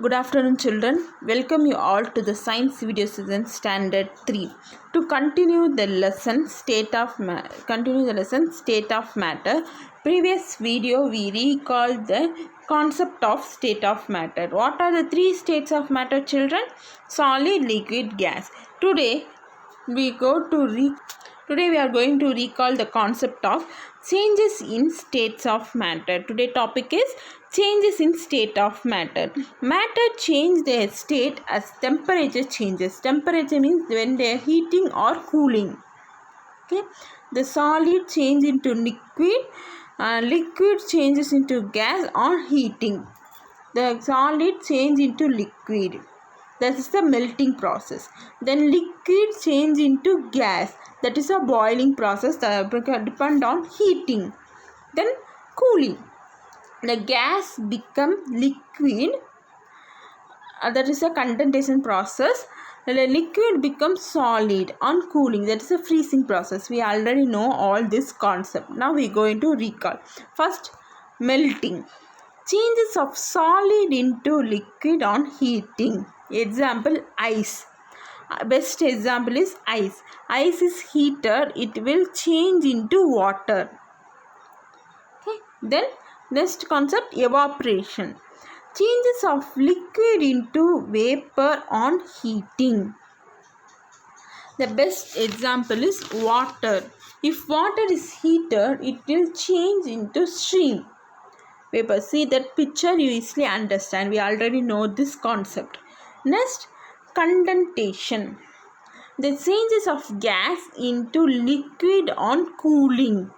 Good afternoon, children. Welcome you all to the Science Video Season Standard 3. To continue the lesson State of Matter. Previous video we recalled the concept of state of matter. What are the three states of matter, children? Solid, liquid, gas. Today we are going to recall the concept of changes in states of matter. Today topic is changes in state of matter. Matter change their state as temperature changes. Temperature means when they are heating or cooling. Okay, the solid change into liquid, liquid changes into gas on heating. The solid change into liquid, that is the melting process. Then liquid change into gas, that is a boiling process that depend on heating. Then cooling, the gas become liquid, that is a condensation process. The liquid becomes solid on cooling, that is a freezing process. We already know all this concept. Now we are going to recall. First, melting, changes of solid into liquid on heating. Example, ice. Best example is ice. Ice is heated, it will change into water. Okay. Then next concept, evaporation, changes of liquid into vapor on heating. The best example is water. If water is heated, it will change into stream. Vapor. See that picture, you easily understand. We already know this concept. Next, condensation, the changes of gas into liquid on cooling.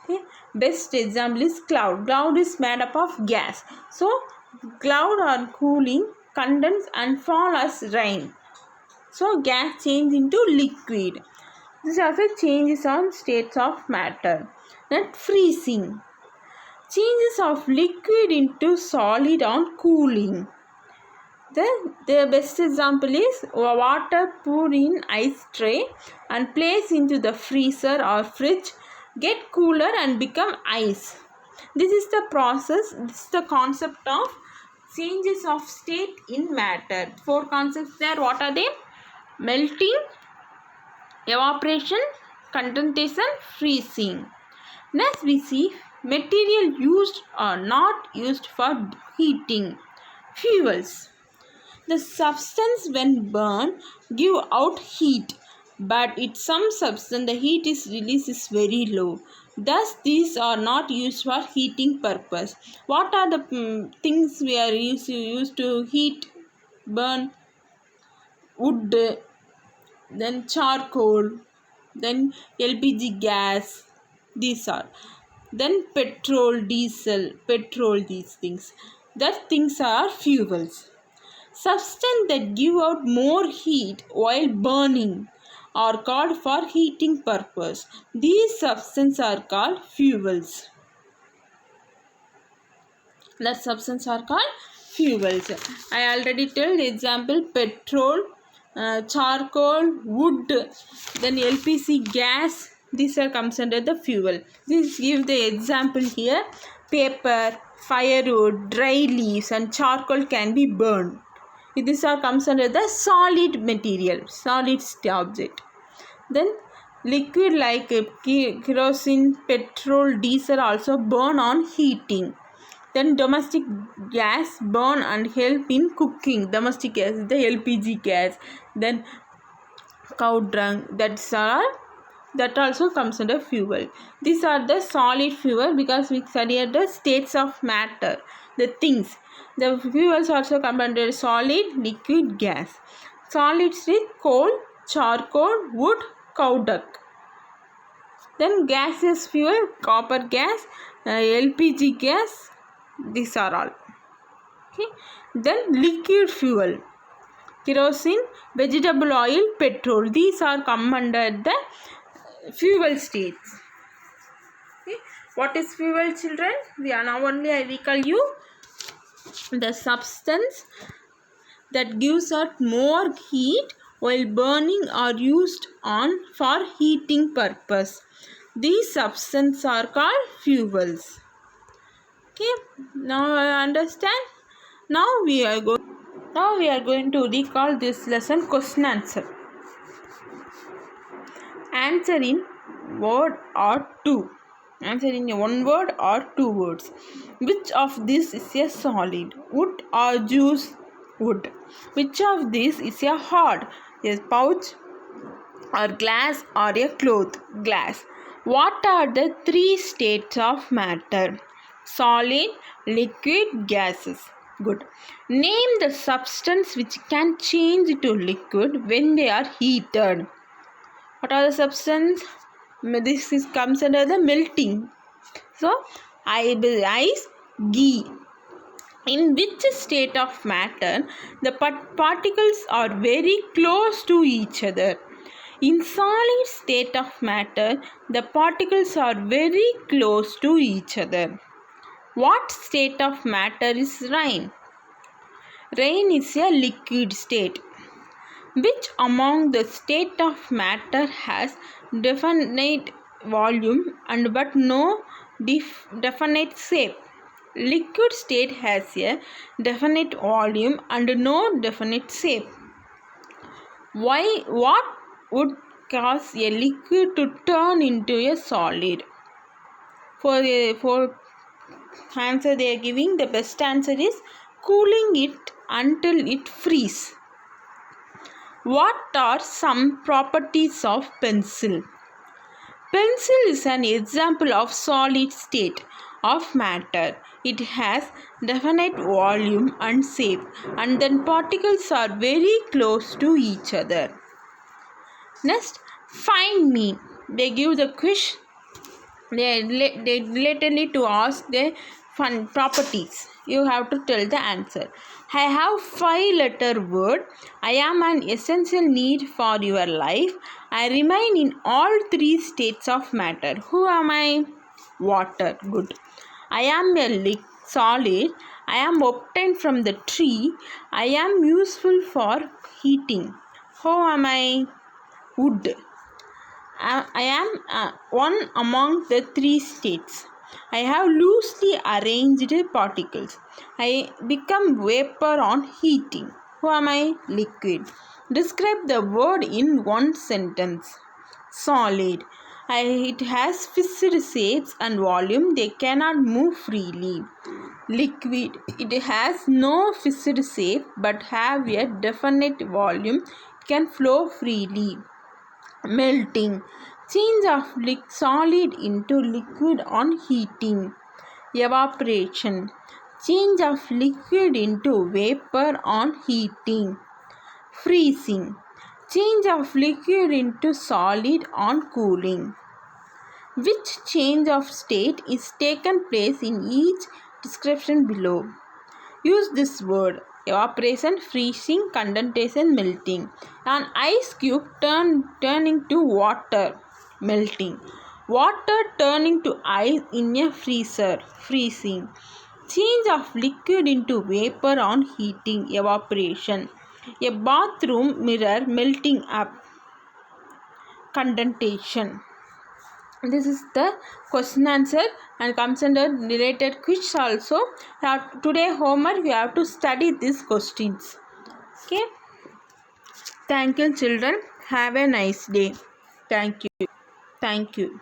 Okay. Best example is cloud. Cloud is made up of gas. So cloud on cooling condense and fall as rain. So gas change into liquid. This also changes on states of matter. Then freezing, changes of liquid into solid on cooling. Then the best example is water poured in ice tray and placed into the freezer or fridge, get cooler and become ice. This is the process, this is the concept of changes of state in matter. Four concepts there. What are they? Melting, evaporation, condensation, freezing. Next we see material used or not used for heating. Fuels, the substance when burned give out heat, but in some substance the heat is released is very low. Thus these are not used for heating purpose. What are the things we are used to heat, burn? Wood, then charcoal, then LPG gas, these are. Then petrol, diesel, these things. That things are fuels. Substance that give out more heat while burning are called for heating purpose. These substances are called fuels. That substances are called fuels. I already told example, petrol, charcoal, wood, then LPG gas. These are comes under the fuel. This give the example here. Paper, firewood, dry leaves and charcoal can be burned. These are comes under the solid material, solid object. Then liquid like kerosene, petrol, diesel also burn on heating. Then domestic gas burn and help in cooking. Domestic gas is the LPG gas. Then cow dung, that also comes under fuel. These are the solid fuel because we studied the states of matter, the things. The fuels also come under solid, liquid, gas. Solids is coal, charcoal, wood, cow dung. Then gaseous fuel, copper gas, LPG gas, these are all. Okay. Then liquid fuel, kerosene, vegetable oil, petrol. These are come under the fuel states. Okay. What is fuel, children? We are now only I recall you. The substance that gives out more heat while burning are used on for heating purpose. These substances are called fuels. Okay, now I understand. Now we are going to recall this lesson question answer. Answer in word or two. Answer in one word or two words. Which of these is a solid? Wood or juice? Wood. Which of these is a hard? A pouch or glass or a cloth? Glass. What are the three states of matter? Solid, liquid, gases. Good. Name the substance which can change to liquid when they are heated. What are the substance? This comes under the melting. So, ice, ghee. In which state of matter the particles are very close to each other? In solid state of matter, the particles are very close to each other. What state of matter is rain? Rain is a liquid state. Which among the state of matter has definite volume and but no definite shape? Liquid state has a definite volume and no definite shape. What would cause a liquid to turn into a solid? For answer they are giving, the best answer is cooling it until it freezes. What are some properties of pencil? Pencil is an example of solid state of matter. It has definite volume and shape, and then particles are very close to each other. Next, find me. They give the quiz. They related to ask the fun properties. You have to tell the answer. I have 5-letter word. I am an essential need for your life. I remain in all three states of matter. Who am I? Water. Good. I am a solid. I am obtained from the tree. I am useful for heating. Who am I? Wood. I am one among the three states. I have loosely arranged particles. I become vapor on heating. Who am I? Liquid. Describe the word in one sentence. Solid. It has fixed shapes and volume. They cannot move freely. Liquid. It has no fixed shape but have a definite volume. It can flow freely. Melting. Change of solid into liquid on heating. Evaporation. Change of liquid into vapor on heating. Freezing. Change of liquid into solid on cooling. Which change of state is taken place in each description below? Use this word. Evaporation, freezing, condensation, melting. An ice cube turning to water, melting. Water turning to ice in a freezer, freezing. Change of liquid into vapor on heating, evaporation. A bathroom mirror melting up, condensation. This is the question answer and comes under related quiz also. Today homework we have to study these questions. Okay. Thank you children. Have a nice day. Thank you. Thank you.